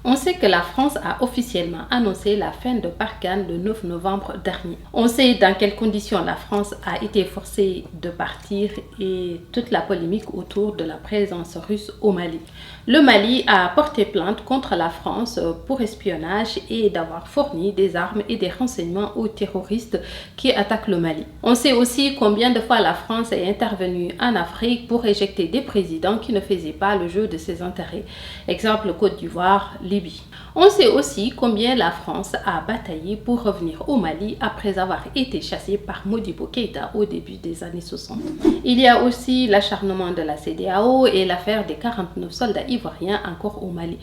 On sait que la France a officiellement annoncé la fin de Barkhane le 9 novembre dernier. On sait dans quelles conditions la France a été forcée de partir et toute la polémique autour de la présence russe au Mali. Le Mali a porté plainte contre la France pour espionnage et d'avoir fourni des armes et des renseignements aux terroristes qui attaquent le Mali. On sait aussi combien de fois la France est intervenue en Afrique pour éjecter des présidents qui ne faisaient pas le jeu de ses intérêts. Exemple Côte d'Ivoire, Libye. On sait aussi combien la France a bataillé pour revenir au Mali après avoir été chassée par Modibo Keïta au début des années 60. Il y a aussi l'acharnement de la CEDEAO et l'affaire des 49 soldats ivoiriens encore au Mali.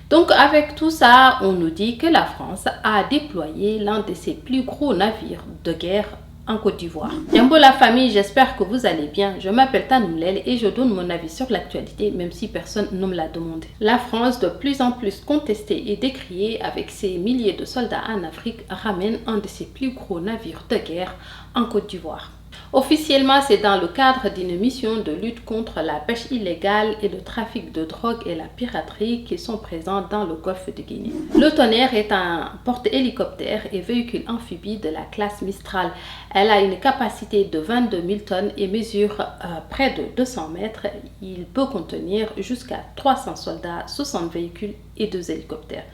Donc avec tout ça, on nous dit que la France a déployé l'un de ses plus gros navires de guerre en Côte d'Ivoire. Yambo la famille, j'espère que vous allez bien. Je m'appelle Tanoumlel et je donne mon avis sur l'actualité même si personne ne me l'a demandé. La France, de plus en plus contestée et décriée avec ses milliers de soldats en Afrique, ramène un de ses plus gros navires de guerre en Côte d'Ivoire. Officiellement, c'est dans le cadre d'une mission de lutte contre la pêche illégale et le trafic de drogue et la piraterie qui sont présents dans le golfe de Guinée. Le Tonnerre est un porte-hélicoptère et véhicule amphibie de la classe Mistral. Elle a une capacité de 22 000 tonnes et mesure près de 200 mètres. Il peut contenir jusqu'à 300 soldats, 60 véhicules et 2 hélicoptères.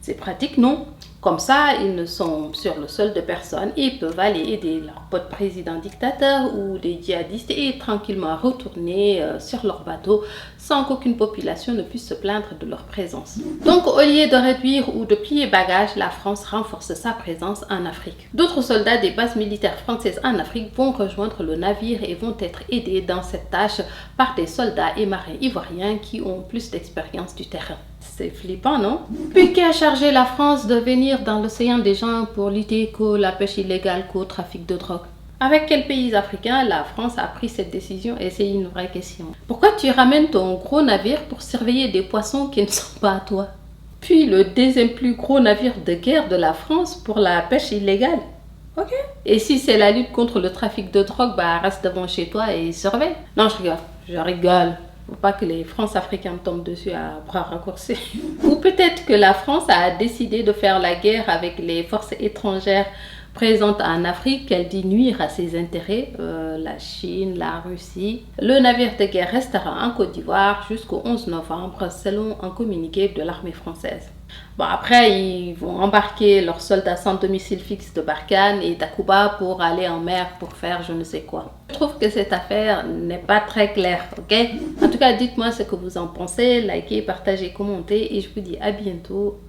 C'est pratique, non? Comme ça, ils ne sont sur le sol de personne et ils peuvent aller aider leurs potes présidents dictateurs ou des djihadistes et tranquillement retourner sur leur bateau sans qu'aucune population ne puisse se plaindre de leur présence. Donc, au lieu de réduire ou de plier bagages, la France renforce sa présence en Afrique. D'autres soldats des bases militaires françaises en Afrique vont rejoindre le navire et vont être aidés dans cette tâche par des soldats et marins ivoiriens qui ont plus d'expérience du terrain. C'est flippant, non? Puis qui a chargé la France de venir dans l'océan des gens pour lutter contre la pêche illégale, contre le trafic de drogue? Avec quels pays africains la France a pris cette décision? Et c'est une vraie question. Pourquoi tu ramènes ton gros navire pour surveiller des poissons qui ne sont pas à toi? Puis le deuxième plus gros navire de guerre de la France pour la pêche illégale? Ok. Et si c'est la lutte contre le trafic de drogue, bah reste devant chez toi et surveille. Non, je rigole. Faut pas que les France-Africains tombent dessus à bras raccourcis. Ou peut-être que la France a décidé de faire la guerre avec les forces étrangères présentes en Afrique, qu'elle dit nuire à ses intérêts, la Chine, la Russie. Le navire de guerre restera en Côte d'Ivoire jusqu'au 11 novembre, selon un communiqué de l'armée française. Bon, après, ils vont embarquer leurs soldats sans domicile fixe de Barkhane et Takuba pour aller en mer pour faire je ne sais quoi. Je trouve que cette affaire n'est pas très claire, ok? En tout cas, dites-moi ce que vous en pensez, likez, partagez, commentez et je vous dis à bientôt.